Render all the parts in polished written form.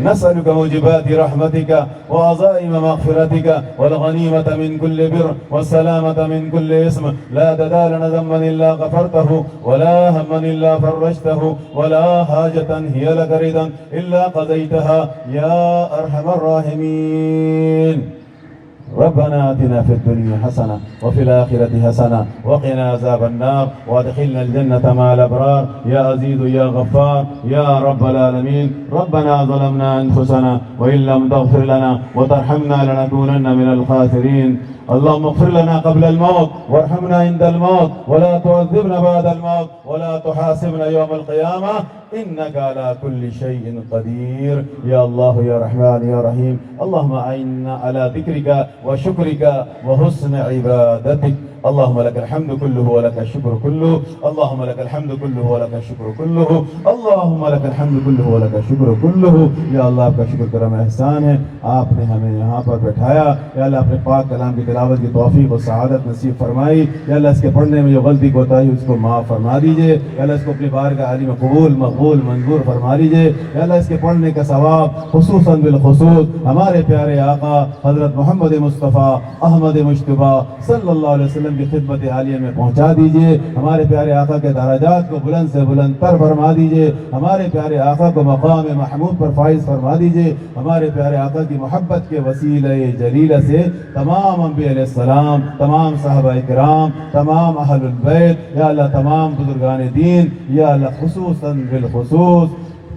نسألك موجبات رحمتك وعزائم مغفرتك والغنيمة من كل بر والسلامة من كل اسم. لا تدع لنا ذنبا إلا غفرته ولا هما إلا فرجته ولا حاجة هي لك رضا إلا قضيتها يا أرحم الراحمين. ربنا آتنا في الدنيا حسنة وفي الآخرة حسنة وقنا عذاب النار وادخلنا الجنة مع الأبرار يا عزيز يا غفار يا رب العالمين. ربنا ظلمنا أنفسنا وإن لم تغفر لنا وترحمنا لنكونن من الخاسرين. اللهم اغفر لنا قبل الموت وارحمنا عند الموت ولا تعذبنا بعد الموت ولا تحاسبنا يوم القيامة إنك على كل شيء قدير يا الله يا رحمن يا رحيم. اللهم أعنا على ذكرك وشكرك وحسن عبادتك. اللهم لك الحمد كله ولك الشكر كله. اللهم لك الحمد كله ولك الشكر كله. اللهم لك الحمد كله ولك الشكر كله. یا اللہ آپ کا شکر کرم احسان ہے، آپ نے ہمیں یہاں پر بٹھایا. یا اللہ اپنے پاک کلام کی تلاوت کی توفیق و سعادت نصیب فرمائی. یا اللہ اس کے پڑھنے میں جو غلطی کوتاہی اس کو معاف فرما دیجیے. یا اللہ اس کو اپنی بارگاہ عالی میں قبول مقبول منظور فرما لیجیے. یا اللہ اس کے پڑھنے کا ثواب خصوصاً بالخصوص ہمارے پیارے آقا حضرت محمد مصطفیٰ احمد مجتبیٰ صلی اللہ علیہ وسلم کی خدمت عالیہ میں پہنچا دیجئے. ہمارے پیارے آقا کے درجات کو بلند سے بلند تر فرما دیجئے. ہمارے پیارے آقا کو مقام محمود پر فائز فرما دیجئے. ہمارے پیارے آقا کی محبت کے وسیلہ جلیلہ سے تمام انبیاء علیہ السلام، تمام صحابہ کرام، تمام اہل البیت، یا اللہ تمام بزرگان دین، یا اللہ خصوصاً بالخصوص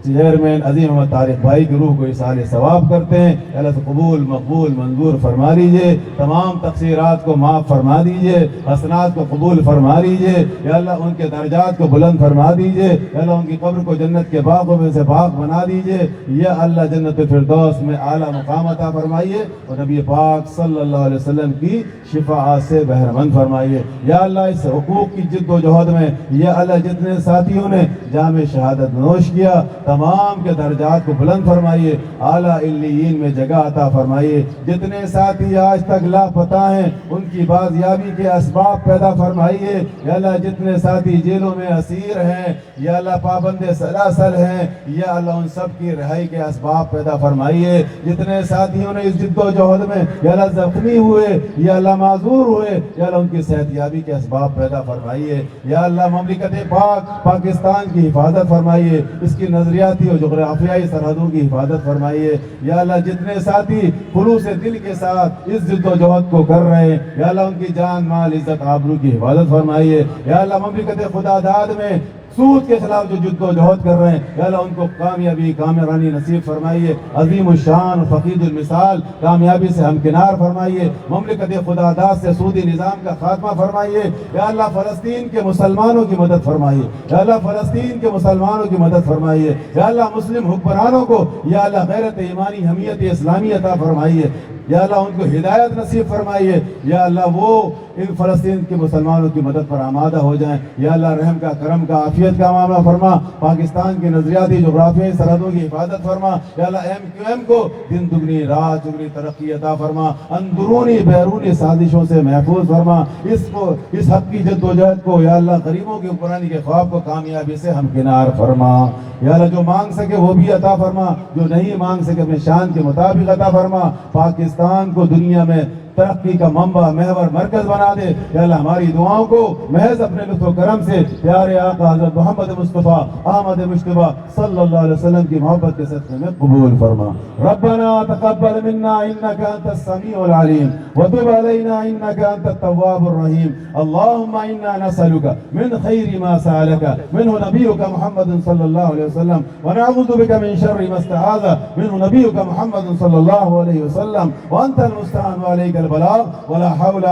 چیئرمین عظیم احمد طارق بھائی کی روح کو اصال ثواب کرتے ہیں. اللہ سے قبول مقبول منظور فرما لیجئے. تمام تقصیرات کو معاف فرما دیجئے. حسنات کو قبول فرما لیجئے. یا اللہ ان کے درجات کو بلند فرما دیجئے. یا اللہ ان کی قبر کو جنت کے باغوں میں سے باغ بنا دیجئے. یا اللہ جنت فردوس میں اعلیٰ مقام عطا فرمائیے اور نبی پاک صلی اللہ علیہ وسلم کی شفاعت سے بہرمند فرمائیے. یا اللہ اس حقوق کی جد و جہد میں یا اللہ جتنے ساتھیوں نے جام شہادت نوش کیا تمام کے درجات کو بلند فرمائیے. اعلیٰ علیین میں جگہ عطا فرمائیے. جتنے ساتھی آج تک لاپتہ ہیں ان کی بازیابی کے اسباب پیدا فرمائیے. یا اللہ جتنے ساتھی جیلوں میں اسیر ہیں یا اللہ پابند سلاسل ہیں یا اللہ ان سب کی رہائی کے اسباب پیدا فرمائیے. جتنے ساتھیوں نے اس جد و جہد میں یا اللہ زخمی ہوئے یا اللہ معذور ہوئے یا اللہ ان کی صحت یابی کے اسباب پیدا فرمائیے. یا اللہ مملکت پاک پاکستان کی حفاظت فرمائیے. اس کی نظریاتی اور جغرافیائی سرحدوں کی حفاظت فرمائیے. یا اللہ جتنے ساتھی خلوص دل کے ساتھ اس جد و جہد کو کر رہے ہیں یا اللہ ان کی جان مال عزت آبرو کی حفاظت فرمائیے. یا اللہ مملکت خدا داد میں سود کے خلاف جو جد و جہد کر رہے ہیں یا اللہ ان کو کامیابی کامرانی نصیب فرمائیے. عظیم الشان فقید المثال کامیابی سے ہمکنار فرمائیے. مملکت خدا داد سے سودی نظام کا خاتمہ فرمائیے. یا اللہ فلسطین کے مسلمانوں کی مدد فرمائیے. یا اللہ فلسطین کے مسلمانوں کی مدد فرمائیے. یا اللہ مسلم حکمرانوں کو یا اللہ غیرت ایمانی حمیت اسلامی عطا فرمائیے. یا اللہ ان کو ہدایت نصیب فرمائیے. یا اللہ وہ ان فلسطین کے مسلمانوں کی مدد پر آمادہ ہو جائیں. یا اللہ رحم کا کرم کا عافیت کا معاملہ فرما. پاکستان کی نظریاتی جغرافیائی سرحدوں کی حفاظت فرما. یا اللہ MQM کو دن دگنی رات چگنی ترقی عطا فرما. اندرونی بیرونی سازشوں سے محفوظ فرما. اس حق کی جد و جہد کو یا اللہ غریبوں کی حکمرانی کے خواب کو کامیابی سے ہمکنار فرما. یا اللہ جو مانگ سکے وہ بھی عطا فرما، جو نہیں مانگ سکے اپنے شان کے مطابق عطا فرما. پاکستان کو دنیا میں ترقی کا منبع محور مرکز بنا دے. یا اللہ ہماری دعاؤں کو محض اپنے لطف و کرم سے پیارے آقا حضرت محمد مصطفیٰ احمد مجتبیٰ صلی اللہ علیہ وسلم کی محبت کے صدقے میں قبول فرما. ربنا تقبل منا انك انت السميع العليم وتب علينا انك انت التواب الرحيم. اللهم انا نسألك من خير ما سألك منه نبيك محمد صلى الله عليه وسلم ونعوذ بك من شر ما استعاذ منه نبيك محمد صلى الله عليه وسلم وانت المستعان وعليك البلاغ ولا حول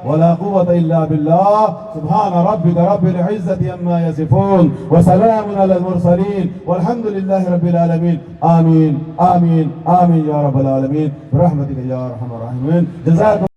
ولا قوة إلا بالله. سبحان ربك رب العزة عما يصفون وسلام على المرسلين والحمد لله رب العالمين. آمين آمين آمين يا رب العالمين برحمتك يا أرحم الراحمين. جزاكم